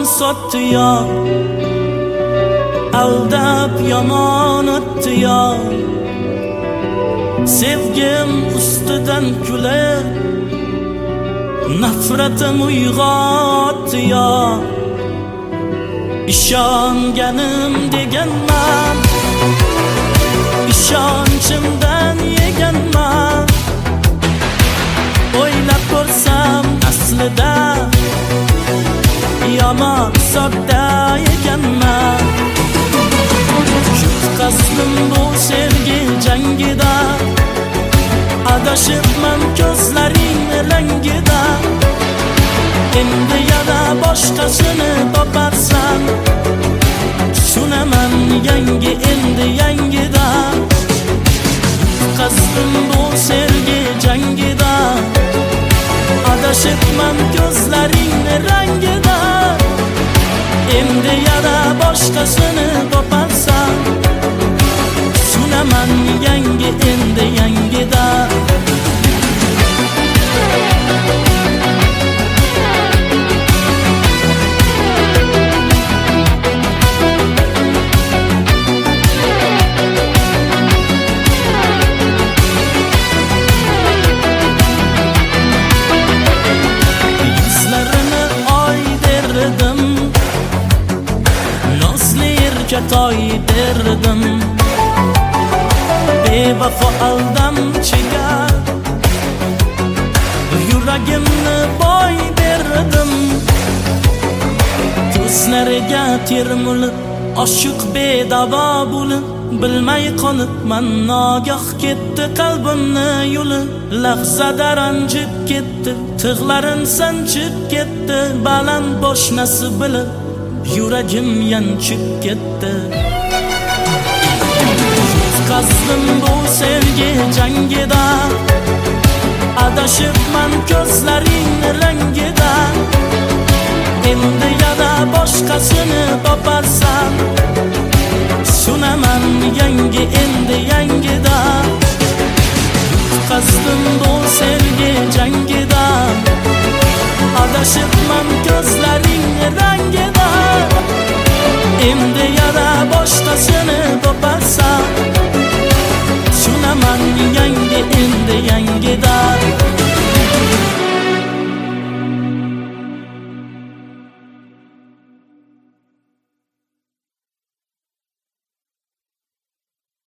sotdi ya, aldab yomon o'tdi ya. Sevgim ustidan kulib nafratim uyg'otdi ya. İşonganim deganman, ishonchimdan yeganman. O'ylab ko'rsam aslida yomon sodda ekanman. Yutqazdim bu sevgi jangida, adashibman ko'zlaring rangida. Endi yana boshqasini toparsan, tushunaman yangi endi yangida. Yutqazdim bu sevgi jangida, adashibman ko'zlaring rangida. Endi yana boshqasini toparsan, tushunaman yangi endi yangida. Toy derdim, bevafo aldamchiga yuragimni boy berdim. Ko'zlariga termulib oshiq bedavo bo'lib, bilmay qolibman nogoh ketdi qalbimni yulib. Lahzada ranjib ketdi, tig'larim sanchib ketdi. Baland boshnasi bilib yuragim yanchib ketdi. Yutqazdim bu sevgi jangida, adashibman ko'zlaring rangida. Endi yana boshqasini toparsan, tushunaman yangi endi yangida. Yutqazdim bu sevgi jangida, adashibman ko'zlaring rangida. Endi yana boshqasini topar